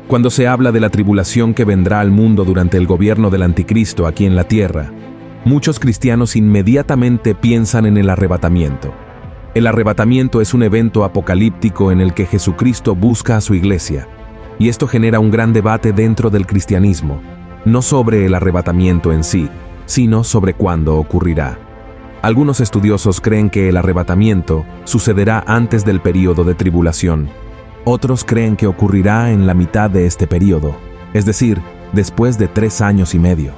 Cuando se habla de la tribulación que vendrá al mundo durante el gobierno del anticristo aquí en la tierra, muchos cristianos inmediatamente piensan en el arrebatamiento. El arrebatamiento es un evento apocalíptico en el que Jesucristo busca a su iglesia, y esto genera un gran debate dentro del cristianismo, no sobre el arrebatamiento en sí, sino sobre cuándo ocurrirá. Algunos estudiosos creen que el arrebatamiento sucederá antes del período de tribulación. Otros creen que ocurrirá en la mitad de este período, es decir, después de 3 años y medio.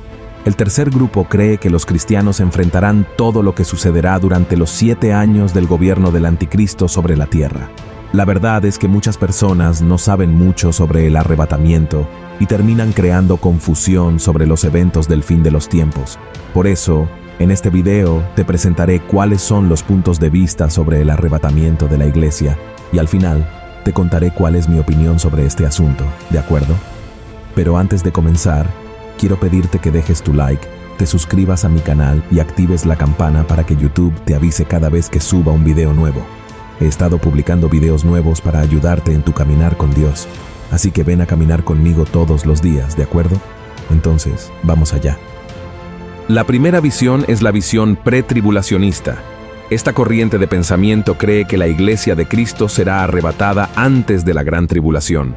El tercer grupo cree que los cristianos enfrentarán todo lo que sucederá durante los 7 años del gobierno del anticristo sobre la tierra. La verdad es que muchas personas no saben mucho sobre el arrebatamiento y terminan creando confusión sobre los eventos del fin de los tiempos. Por eso, en este video te presentaré cuáles son los puntos de vista sobre el arrebatamiento de la iglesia y al final te contaré cuál es mi opinión sobre este asunto, ¿de acuerdo? Pero antes de comenzar, quiero pedirte que dejes tu like, te suscribas a mi canal y actives la campana para que YouTube te avise cada vez que suba un video nuevo. He estado publicando videos nuevos para ayudarte en tu caminar con Dios, así que ven a caminar conmigo todos los días, ¿de acuerdo? Entonces, vamos allá. La primera visión es la visión pretribulacionista. Esta corriente de pensamiento cree que la iglesia de Cristo será arrebatada antes de la gran tribulación.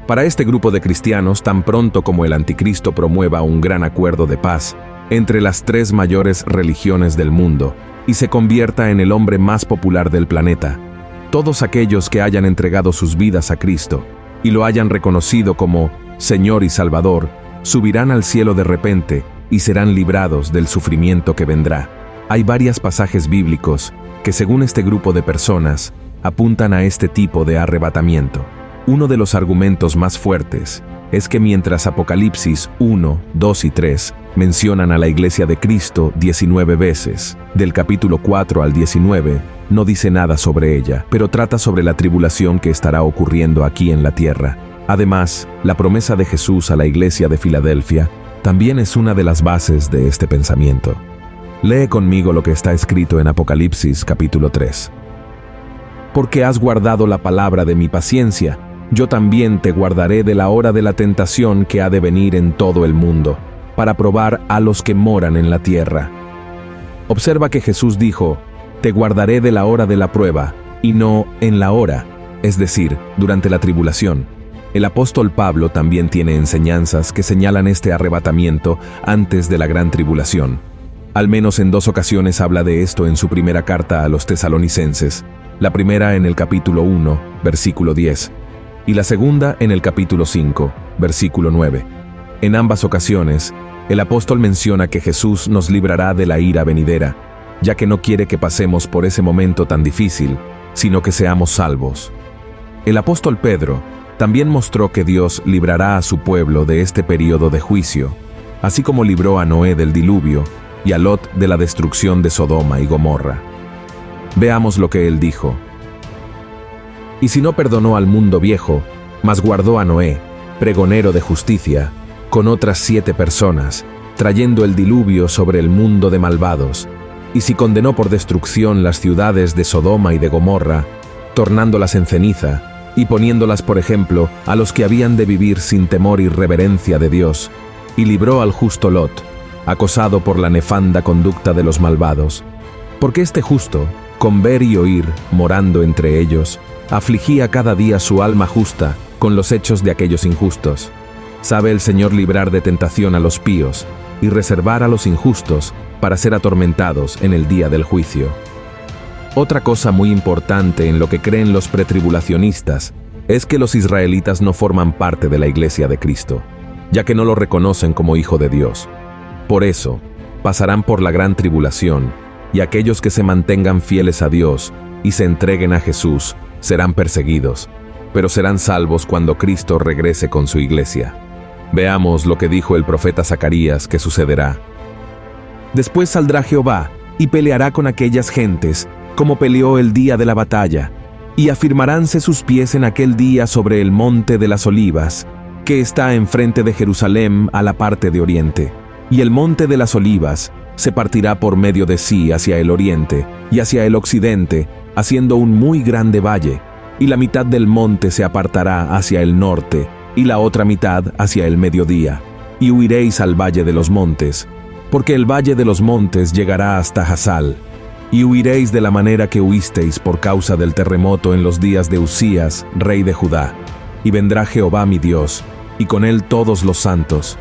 Para este grupo de cristianos, tan pronto como el anticristo promueva un gran acuerdo de paz entre las 3 mayores religiones del mundo y se convierta en el hombre más popular del planeta, todos aquellos que hayan entregado sus vidas a Cristo y lo hayan reconocido como Señor y Salvador, subirán al cielo de repente y serán librados del sufrimiento que vendrá. Hay varios pasajes bíblicos que, según este grupo de personas, apuntan a este tipo de arrebatamiento. Uno de los argumentos más fuertes es que mientras Apocalipsis 1, 2 y 3 mencionan a la iglesia de Cristo 19 veces, del capítulo 4 al 19 no dice nada sobre ella, pero trata sobre la tribulación que estará ocurriendo aquí en la tierra. Además, la promesa de Jesús a la iglesia de Filadelfia también es una de las bases de este pensamiento. Lee conmigo lo que está escrito en Apocalipsis capítulo 3. Porque has guardado la palabra de mi paciencia, yo también te guardaré de la hora de la tentación que ha de venir en todo el mundo, para probar a los que moran en la tierra. Observa que Jesús dijo, te guardaré de la hora de la prueba, y no en la hora, es decir, durante la tribulación. El apóstol Pablo también tiene enseñanzas que señalan este arrebatamiento antes de la gran tribulación. Al menos en 2 ocasiones habla de esto en su primera carta a los tesalonicenses, la primera en el capítulo 1, versículo 10, y la segunda en el capítulo 5, versículo 9. En ambas ocasiones, el apóstol menciona que Jesús nos librará de la ira venidera, ya que no quiere que pasemos por ese momento tan difícil, sino que seamos salvos. El apóstol Pedro también mostró que Dios librará a su pueblo de este período de juicio, así como libró a Noé del diluvio y a Lot de la destrucción de Sodoma y Gomorra. Veamos lo que él dijo. Y si no perdonó al mundo viejo, mas guardó a Noé, pregonero de justicia, con otras 7 personas, trayendo el diluvio sobre el mundo de malvados, y si condenó por destrucción las ciudades de Sodoma y de Gomorra, tornándolas en ceniza, y poniéndolas por ejemplo a los que habían de vivir sin temor y reverencia de Dios, y libró al justo Lot, acosado por la nefanda conducta de los malvados. Porque este justo, con ver y oír, morando entre ellos, afligía cada día su alma justa con los hechos de aquellos injustos. Sabe el Señor librar de tentación a los píos y reservar a los injustos para ser atormentados en el día del juicio. Otra cosa muy importante en lo que creen los pretribulacionistas es que los israelitas no forman parte de la iglesia de Cristo, ya que no lo reconocen como hijo de Dios. Por eso, pasarán por la gran tribulación, y aquellos que se mantengan fieles a Dios y se entreguen a Jesús serán perseguidos, pero serán salvos cuando Cristo regrese con su iglesia. Veamos lo que dijo el profeta Zacarías que sucederá. Después saldrá Jehová y peleará con aquellas gentes, como peleó el día de la batalla, y afirmaránse sus pies en aquel día sobre el monte de las Olivas, que está enfrente de Jerusalén a la parte de oriente. Y el monte de las Olivas se partirá por medio de sí hacia el oriente y hacia el occidente, haciendo un muy grande valle, y la mitad del monte se apartará hacia el norte, y la otra mitad hacia el mediodía, y huiréis al valle de los montes, porque el valle de los montes llegará hasta Hasal, y huiréis de la manera que huisteis por causa del terremoto en los días de Usías, rey de Judá. Y vendrá Jehová mi Dios, y con él todos los santos.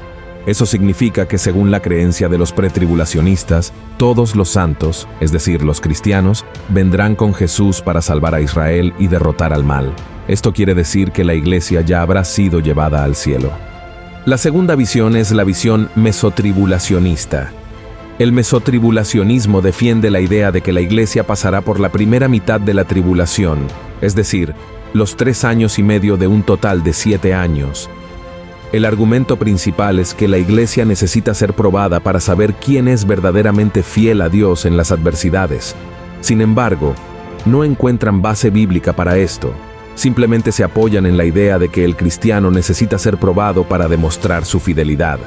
Eso significa que según la creencia de los pretribulacionistas, todos los santos, es decir, los cristianos, vendrán con Jesús para salvar a Israel y derrotar al mal. Esto quiere decir que la iglesia ya habrá sido llevada al cielo. La segunda visión es la visión mesotribulacionista. El mesotribulacionismo defiende la idea de que la iglesia pasará por la primera mitad de la tribulación, es decir, los 3 años y medio de un total de 7 años. El argumento principal es que la iglesia necesita ser probada para saber quién es verdaderamente fiel a Dios en las adversidades. Sin embargo, no encuentran base bíblica para esto. Simplemente se apoyan en la idea de que el cristiano necesita ser probado para demostrar su fidelidad,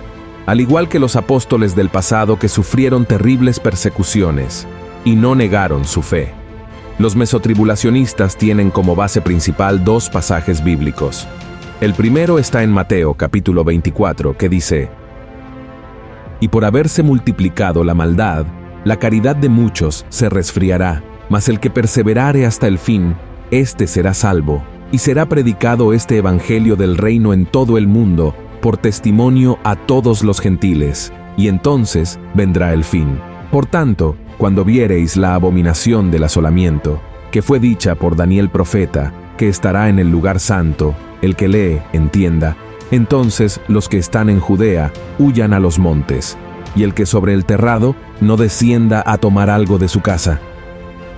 al igual que los apóstoles del pasado que sufrieron terribles persecuciones y no negaron su fe. Los mesotribulacionistas tienen como base principal 2 pasajes bíblicos. El primero está en Mateo capítulo 24, que dice: «Y por haberse multiplicado la maldad, la caridad de muchos se resfriará, mas el que perseverare hasta el fin, éste será salvo, y será predicado este evangelio del reino en todo el mundo, por testimonio a todos los gentiles, y entonces vendrá el fin. Por tanto, cuando viereis la abominación del asolamiento, que fue dicha por Daniel profeta, que estará en el lugar santo, el que lee, entienda, entonces los que están en Judea huyan a los montes, y el que sobre el terrado no descienda a tomar algo de su casa».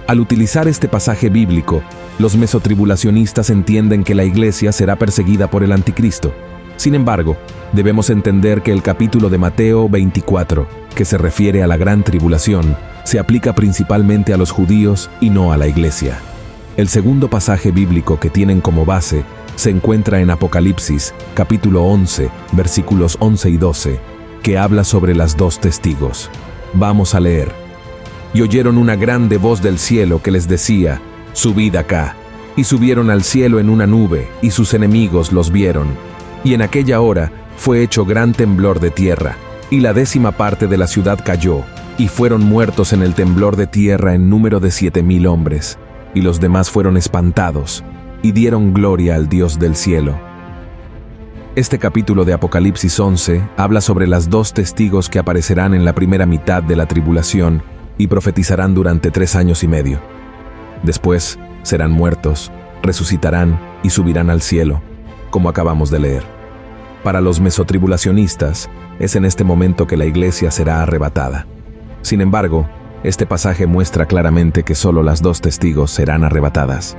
Al utilizar este pasaje bíblico, los mesotribulacionistas entienden que la iglesia será perseguida por el anticristo. Sin embargo, debemos entender que el capítulo de Mateo 24, que se refiere a la gran tribulación, se aplica principalmente a los judíos y no a la iglesia. El segundo pasaje bíblico que tienen como base se encuentra en Apocalipsis, capítulo 11, versículos 11 y 12, que habla sobre las 2 testigos. Vamos a leer. «Y oyeron una grande voz del cielo que les decía: subid acá. Y subieron al cielo en una nube, y sus enemigos los vieron. Y en aquella hora fue hecho gran temblor de tierra, y la 10ª parte de la ciudad cayó, y fueron muertos en el temblor de tierra en número de 7,000 hombres, y los demás fueron espantados, y dieron gloria al Dios del cielo». Este capítulo de Apocalipsis 11 habla sobre las 2 testigos que aparecerán en la primera mitad de la tribulación y profetizarán durante 3 años y medio. Después serán muertos, resucitarán y subirán al cielo, como acabamos de leer. Para los mesotribulacionistas, es en este momento que la iglesia será arrebatada. Sin embargo, este pasaje muestra claramente que solo las 2 testigos serán arrebatadas.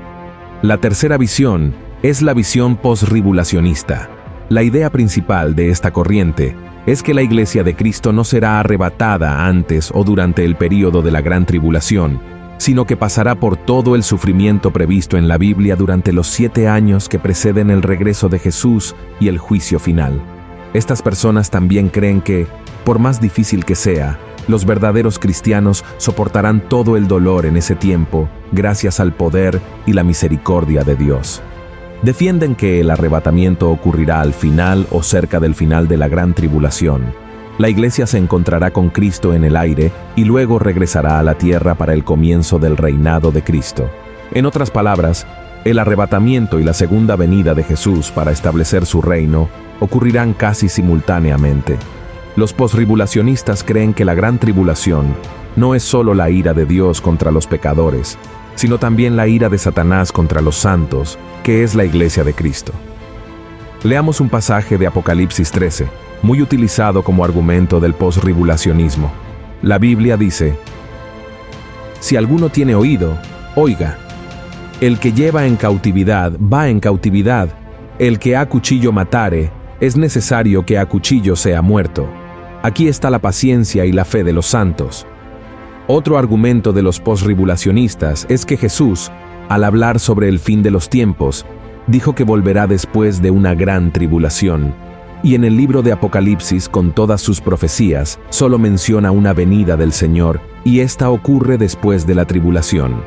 La tercera visión es la visión postribulacionista. La idea principal de esta corriente es que la iglesia de Cristo no será arrebatada antes o durante el período de la gran tribulación, sino que pasará por todo el sufrimiento previsto en la Biblia durante los 7 años que preceden el regreso de Jesús y el juicio final. Estas personas también creen que, por más difícil que sea, los verdaderos cristianos soportarán todo el dolor en ese tiempo gracias al poder y la misericordia de Dios. Defienden que el arrebatamiento ocurrirá al final o cerca del final de la gran tribulación. La iglesia se encontrará con Cristo en el aire y luego regresará a la tierra para el comienzo del reinado de Cristo. En otras palabras, el arrebatamiento y la segunda venida de Jesús para establecer su reino ocurrirán casi simultáneamente. Los postribulacionistas creen que la gran tribulación no es solo la ira de Dios contra los pecadores, sino también la ira de Satanás contra los santos, que es la iglesia de Cristo. Leamos un pasaje de Apocalipsis 13, muy utilizado como argumento del postribulacionismo. La Biblia dice: «Si alguno tiene oído, oiga. El que lleva en cautividad, va en cautividad. El que a cuchillo matare, es necesario que a cuchillo sea muerto. Aquí está la paciencia y la fe de los santos». Otro argumento de los postribulacionistas es que Jesús, al hablar sobre el fin de los tiempos, dijo que volverá después de una gran tribulación. Y en el libro de Apocalipsis, con todas sus profecías, solo menciona una venida del Señor, y esta ocurre después de la tribulación.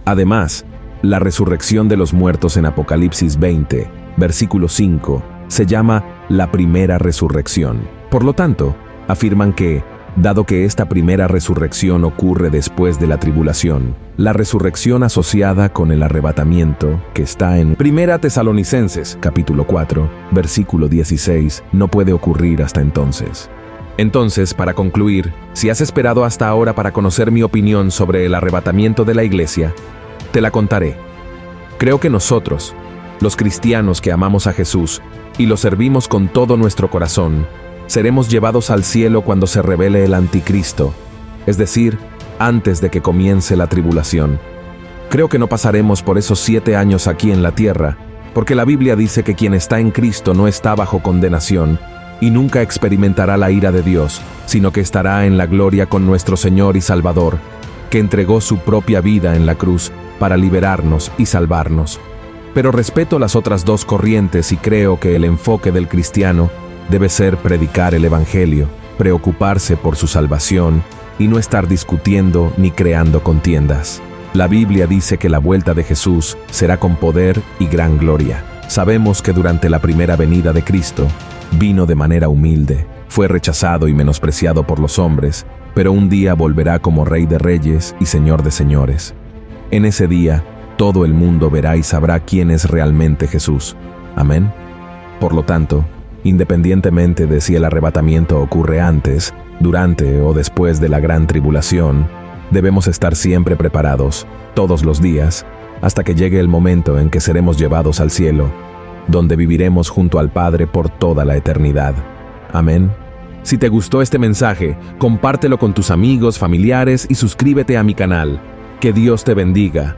Además, la resurrección de los muertos en Apocalipsis 20, versículo 5, se llama la primera resurrección. Por lo tanto, afirman que, dado que esta primera resurrección ocurre después de la tribulación, la resurrección asociada con el arrebatamiento, que está en 1 Tesalonicenses, capítulo 4, versículo 16, no puede ocurrir hasta entonces. Entonces, para concluir, si has esperado hasta ahora para conocer mi opinión sobre el arrebatamiento de la iglesia, te la contaré. Creo que nosotros, los cristianos que amamos a Jesús y lo servimos con todo nuestro corazón, seremos llevados al cielo cuando se revele el anticristo, es decir, antes de que comience la tribulación. Creo que no pasaremos por esos 7 años aquí en la tierra, porque la Biblia dice que quien está en Cristo no está bajo condenación y nunca experimentará la ira de Dios, sino que estará en la gloria con nuestro Señor y Salvador, que entregó su propia vida en la cruz para liberarnos y salvarnos. Pero respeto las otras dos corrientes y creo que el enfoque del cristiano debe ser predicar el Evangelio, preocuparse por su salvación y no estar discutiendo ni creando contiendas. La Biblia dice que la vuelta de Jesús será con poder y gran gloria. Sabemos que durante la primera venida de Cristo, vino de manera humilde, fue rechazado y menospreciado por los hombres, pero un día volverá como Rey de Reyes y Señor de Señores. En ese día, todo el mundo verá y sabrá quién es realmente Jesús. Amén. Por lo tanto, independientemente de si el arrebatamiento ocurre antes, durante o después de la gran tribulación, debemos estar siempre preparados, todos los días, hasta que llegue el momento en que seremos llevados al cielo, donde viviremos junto al Padre por toda la eternidad. Amén. Si te gustó este mensaje, compártelo con tus amigos, familiares y suscríbete a mi canal. Que Dios te bendiga.